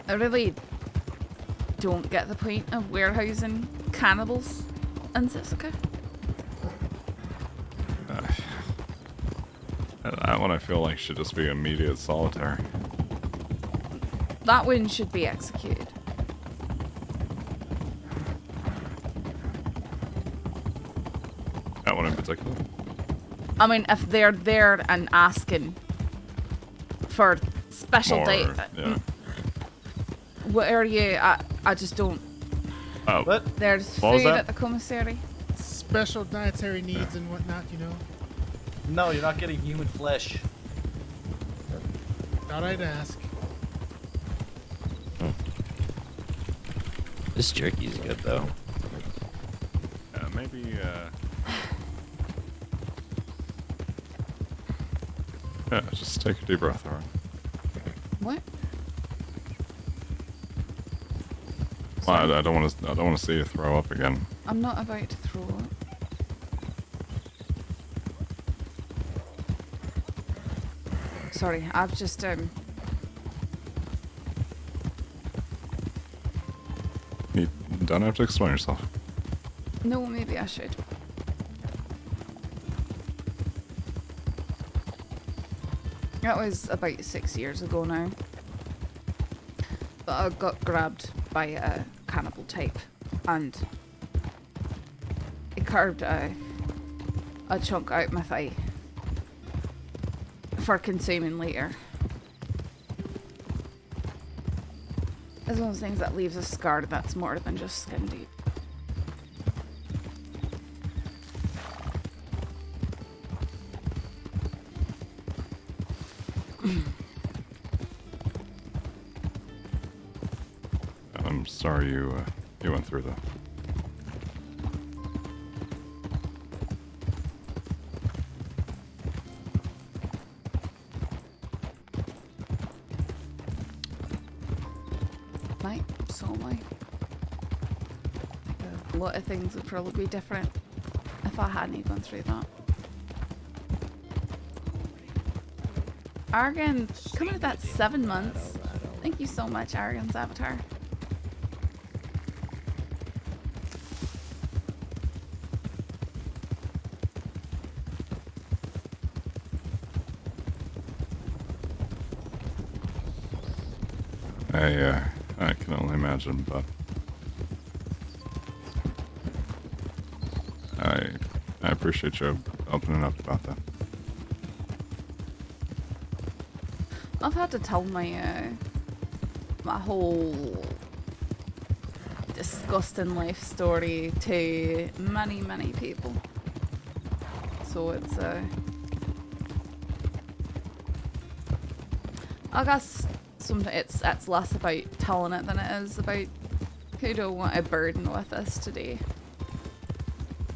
I really don't get the point of warehousing cannibals in Sisika. That one I feel like should just be immediate solitary. That one should be executed. That one in particular? I mean, if they're there and asking for special data, yeah. what are you? I just don't. Oh, What? There's What was food that? at the commissary. Special dietary needs and whatnot, you know. No, you're not getting human flesh. Thought I'd ask. This jerky's good though. Maybe, yeah, just take a deep breath, alright? What? Well, I don't want to see you throw up again. I'm not about to throw up. Sorry, I've just You don't have to explain yourself. No, maybe I should. That was about 6 years ago now. But I got grabbed by a cannibal type and he carved a chunk out my thigh for consuming later. It's one of those things that leaves a scar that's more than just skin deep. I'm sorry you went through that. Right, so am I. A lot of things would probably be different if I hadn't gone through that. Argon, coming at that 7 months. Thank you so much, Argon's avatar. I can only imagine, but I appreciate you opening up about that. I've had to tell my my whole disgusting life story to many people. So it's I guess sometimes it's less about telling it than it is about who do I want to burden with this today.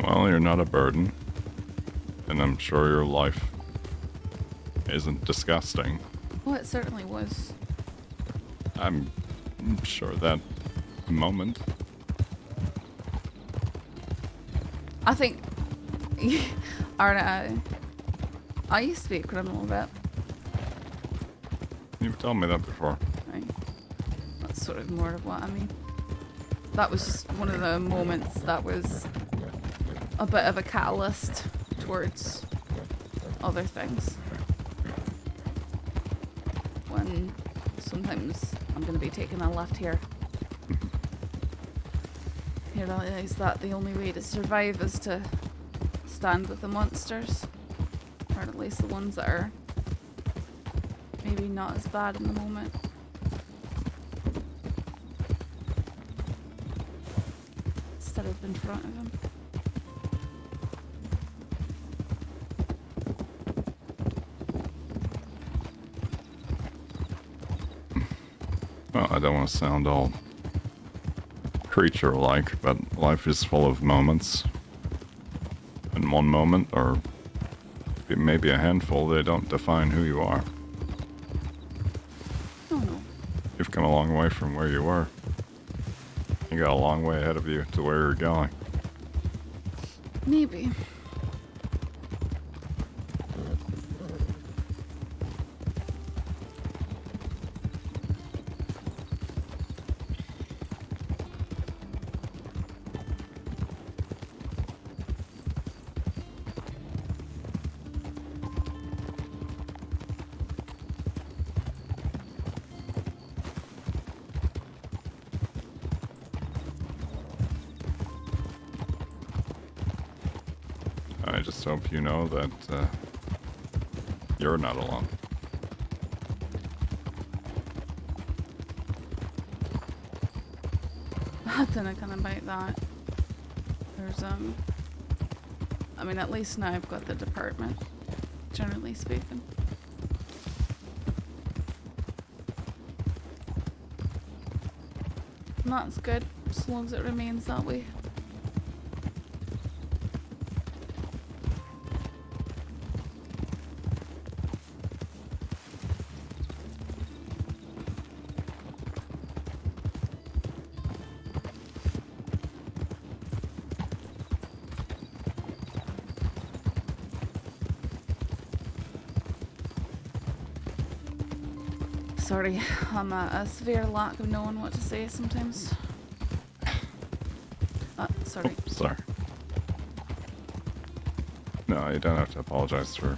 Well, you're not a burden, and I'm sure your life isn't disgusting. Well, it certainly was. I'm sure that moment. I think Arna, I used to be a criminal rep. You've told me that before. Right. That's sort of more of what I mean. That was just one of the moments that was a bit of a catalyst towards other things. When sometimes I'm going to be taking a left here. You realise that the only way to survive is to stand with the monsters. Or at least the ones that are maybe not as bad in the moment. Instead of in front of them. Well, I don't want to sound all creature-like, but life is full of moments. And one moment, or maybe a handful, they don't define who you are. Oh no. You've come a long way from where you were. You got a long way ahead of you to where you're going. Maybe. I just hope you know that you're not alone. I don't know kind of about that. There's I mean, at least now I've got the department, generally speaking. And that's good, as long as it remains that way. Sorry, I'm a severe lack of knowing what to say sometimes. Sorry. Oh, sorry. No, you don't have to apologize for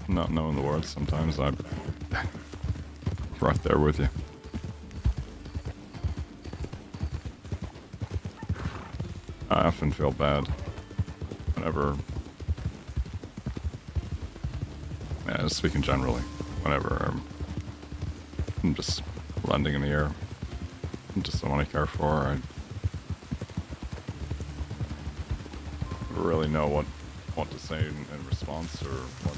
not knowing the words. Sometimes I'm right there with you. I often feel bad whenever, speaking generally, whenever I'm just landing in the air, just someone I care for. I don't really know what to say in response or what.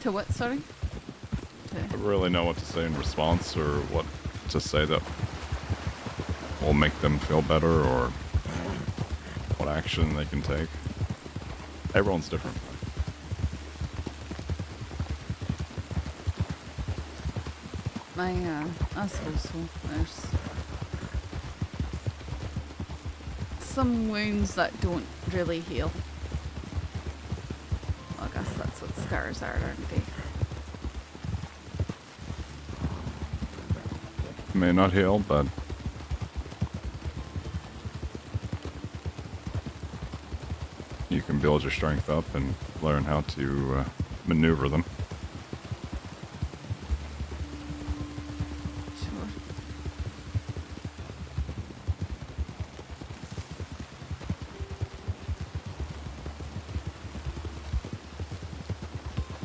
To what, sorry? I don't really know what to say in response or what to say that will make them feel better or what action they can take. Everyone's different. I suppose so. There's some wounds that don't really heal. Well, I guess that's what scars are, aren't they? May not heal, but you can build your strength up and learn how to maneuver them. Sure.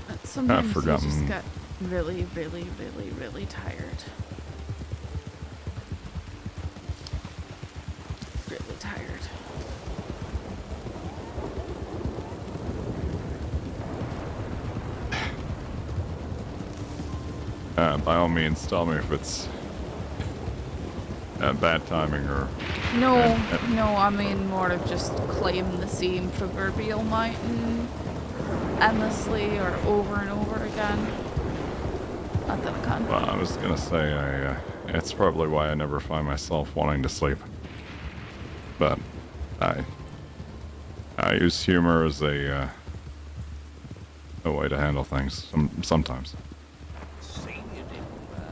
But sometimes you forgotten. just get really, really, really, really tired. Really tired. By all means, tell me if it's bad timing or... No, no, I mean more of just climb the same proverbial mountain endlessly or over and over again. Not that I can. Well, I was gonna say, it's probably why I never find myself wanting to sleep. But I use humor as a way to handle things sometimes.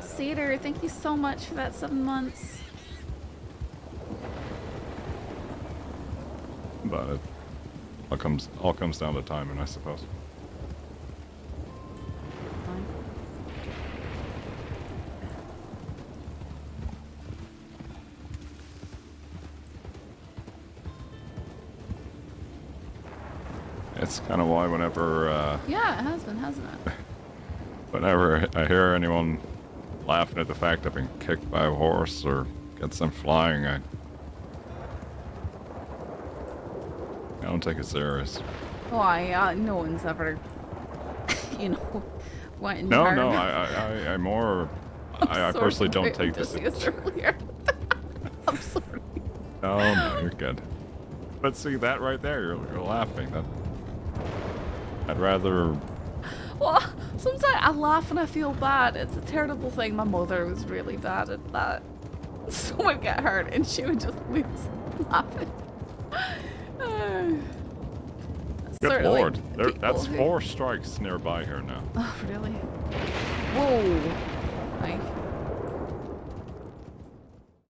Cedar, thank you so much for that 7 months. But it all comes down to timing, I suppose. It's kind of why whenever Yeah, it has been, hasn't it? whenever I hear anyone laughing at the fact I've been kicked by a horse or get sent flying, I don't take it serious. Why? No one's ever, you know, went and No, harmed. I'm more. I Sorry personally don't about take this. this earlier. I'm sorry. No, you're good. But see that right there, you're laughing. I'd rather. Well, sometimes I laugh and I feel bad. It's a terrible thing. My mother was really bad at that. Someone would get hurt and she would just lose laughing. Good Certainly lord, people that's who- 4 strikes nearby here now. Oh, really?